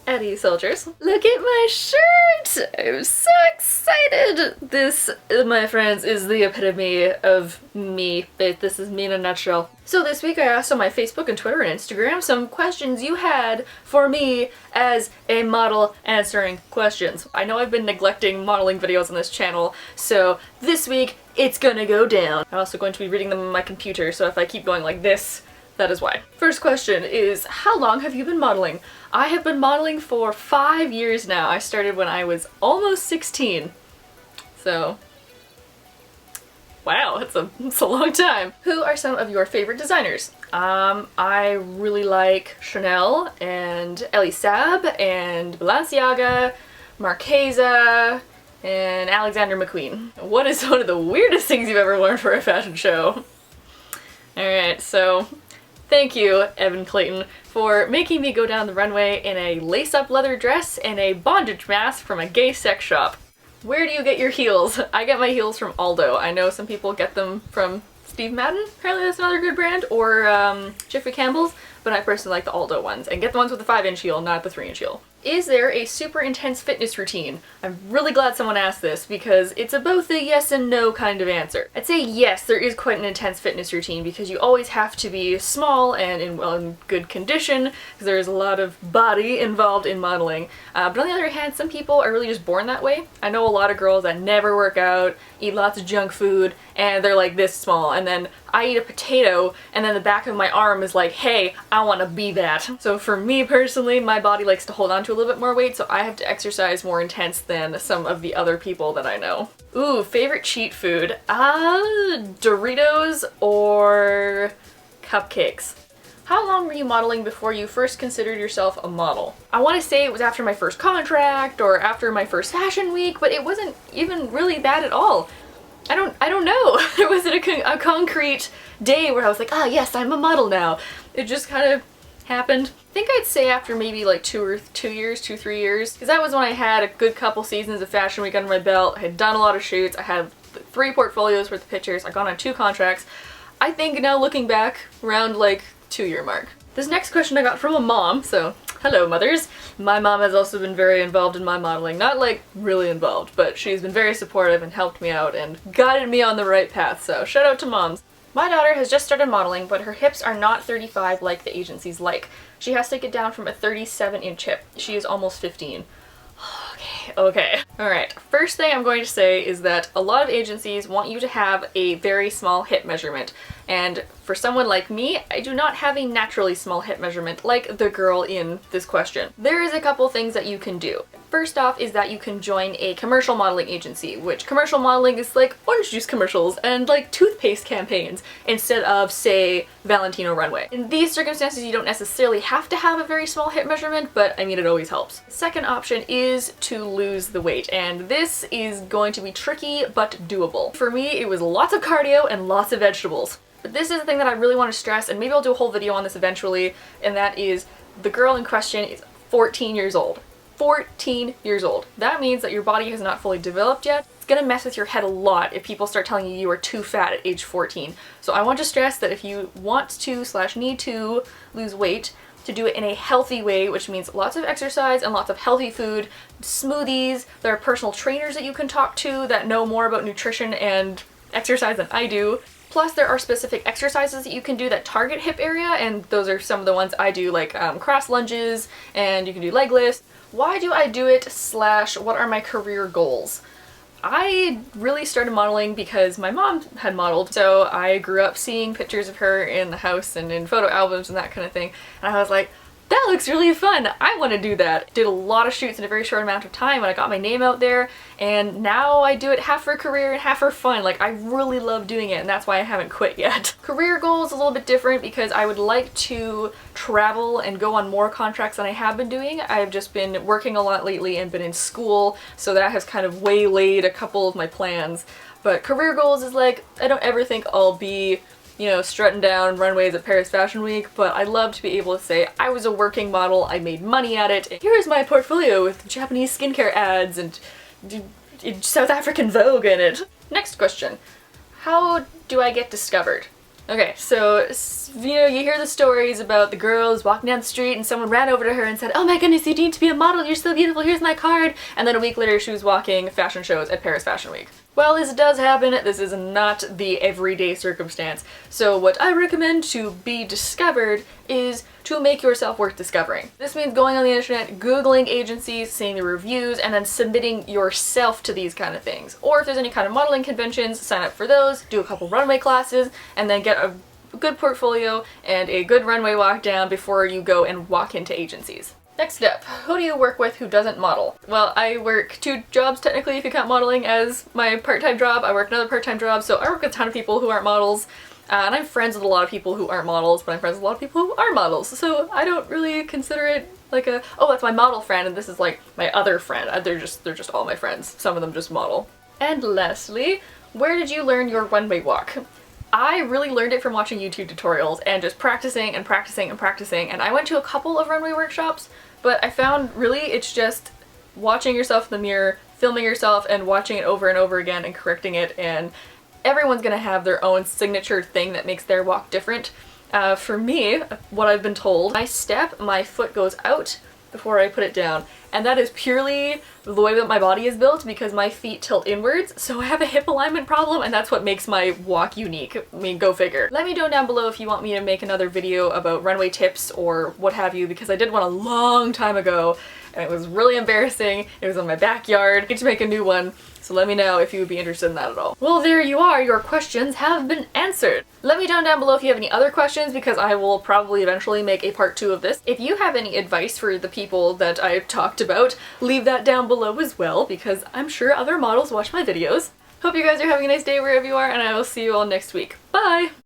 Eddie soldiers. Look at my shirt! I'm so excited! This, my friends, is the epitome of me. This is me in a nutshell. So this week I asked on my Facebook and Twitter and Instagram some questions you had for me as a model answering questions. I know I've been neglecting modeling videos on this channel, so this week it's gonna go down. I'm also going to be reading them on my computer, so if I keep going like this, that is why. First question is, how long have you been modeling? I have been modeling for 5 years now. I started when I was almost 16. So, wow, it's a long time. Who are some of your favorite designers? I really like Chanel and Elie Saab and Balenciaga, Marchesa, and Alexander McQueen. What is one of the weirdest things you've ever worn for a fashion show? Alright, so thank you, Evan Clayton, for making me go down the runway in a lace-up leather dress and a bondage mask from a gay sex shop. Where do you get your heels? I get my heels from Aldo. I know some people get them from Steve Madden, apparently that's another good brand, or Jeffrey Campbell's, but I personally like the Aldo ones. And get the ones with the 5-inch heel, not the 3-inch heel. Is there a super intense fitness routine? I'm really glad someone asked this because it's a both a yes and no kind of answer. I'd say yes, there is quite an intense fitness routine because you always have to be small and in good condition because there's a lot of body involved in modeling. But on the other hand, some people are really just born that way. I know a lot of girls that never work out, eat lots of junk food, and they're like this small, and then I eat a potato and then the back of my arm is like, hey, I want to be that. So for me personally, my body likes to hold on to a little bit more weight, so I have to exercise more intense than some of the other people that I know. Ooh, favorite cheat food? Doritos or cupcakes. How long were you modeling before you first considered yourself a model? I want to say it was after my first contract or after my first fashion week, but it wasn't even really that at all. I don't know. There wasn't a concrete day where I was like, ah, yes, I'm a model now. It just kind of happened. I think I'd say after maybe like 2 3 years, because that was when I had a good couple seasons of Fashion Week under my belt. I had done a lot of shoots. I had 3 portfolios worth of pictures. I got on 2 contracts. I think now looking back, around like 2-year mark. This next question I got from a mom, so hello mothers. My mom has also been very involved in my modeling. Not like really involved, but she's been very supportive and helped me out and guided me on the right path, so shout out to moms. My daughter has just started modeling, but her hips are not 35 like the agencies like. She has to get down from a 37-inch hip. She is almost 15. Okay. Alright, first thing I'm going to say is that a lot of agencies want you to have a very small hip measurement. And for someone like me, I do not have a naturally small hip measurement like the girl in this question. There is a couple things that you can do. First off is that you can join a commercial modeling agency, which commercial modeling is like orange juice commercials and like toothpaste campaigns instead of, say, Valentino Runway. In these circumstances, you don't necessarily have to have a very small hip measurement, but I mean, it always helps. The second option is to lose the weight, and this is going to be tricky but doable. For me, it was lots of cardio and lots of vegetables. But this is the thing that I really want to stress, and maybe I'll do a whole video on this eventually, and that is the girl in question is 14 years old. 14 years old. That means that your body has not fully developed yet. It's gonna mess with your head a lot if people start telling you you are too fat at age 14. So I want to stress that if you want to / need to lose weight, to do it in a healthy way, which means lots of exercise and lots of healthy food, smoothies. There are personal trainers that you can talk to that know more about nutrition and exercise than I do. Plus there are specific exercises that you can do that target hip area, and those are some of the ones I do, like cross lunges, and you can do leg lifts. Why do I do it / what are my career goals? I really started modeling because my mom had modeled, so I grew up seeing pictures of her in the house and in photo albums and that kind of thing, and I was like, that looks really fun, I want to do that. Did a lot of shoots in a very short amount of time and I got my name out there, and now I do it half for career and half for fun. Like, I really love doing it, and that's why I haven't quit yet. Career goals a little bit different because I would like to travel and go on more contracts than I have been doing. I've just been working a lot lately and been in school, so that has kind of waylaid a couple of my plans. But career goals is like, I don't ever think I'll be, you know, strutting down runways at Paris Fashion Week, but I love to be able to say I was a working model, I made money at it, here's my portfolio with Japanese skincare ads and South African Vogue in it. Next question. How do I get discovered? Okay, so, you know, you hear the stories about the girls walking down the street and someone ran over to her and said, "Oh my goodness, you need to be a model, you're so beautiful, here's my card." And then a week later she was walking fashion shows at Paris Fashion Week. Well, this does happen, this is not the everyday circumstance. So what I recommend to be discovered is to make yourself worth discovering. This means going on the internet, Googling agencies, seeing the reviews, and then submitting yourself to these kind of things. Or if there's any kind of modeling conventions, sign up for those, do a couple runway classes, and then get a good portfolio and a good runway walk down before you go and walk into agencies. Next up, who do you work with who doesn't model? Well, I work 2 jobs technically if you count modeling as my part-time job. I work another part-time job, so I work with a ton of people who aren't models. And I'm friends with a lot of people who aren't models, but I'm friends with a lot of people who are models, so I don't really consider it like a, oh, that's my model friend, and this is like my other friend. They're just all my friends. Some of them just model. And lastly, where did you learn your runway walk? I really learned it from watching YouTube tutorials and just practicing and practicing and practicing, and I went to a couple of runway workshops, but I found really it's just watching yourself in the mirror, filming yourself, and watching it over and over again and correcting it, and everyone's gonna have their own signature thing that makes their walk different. For me, what I've been told, I step, my foot goes out before I put it down, and that is purely the way that my body is built because my feet tilt inwards, so I have a hip alignment problem, and that's what makes my walk unique. I mean, go figure. Let me know down below if you want me to make another video about runway tips or what have you, because I did one a long time ago and it was really embarrassing. It was in my backyard. I need to make a new one, so let me know if you would be interested in that at all. Well, there you are. Your questions have been answered. Let me know down below if you have any other questions, because I will probably eventually make a part 2 of this. If you have any advice for the people that I've talked about, leave that down below as well, because I'm sure other models watch my videos. Hope you guys are having a nice day wherever you are, and I will see you all next week. Bye!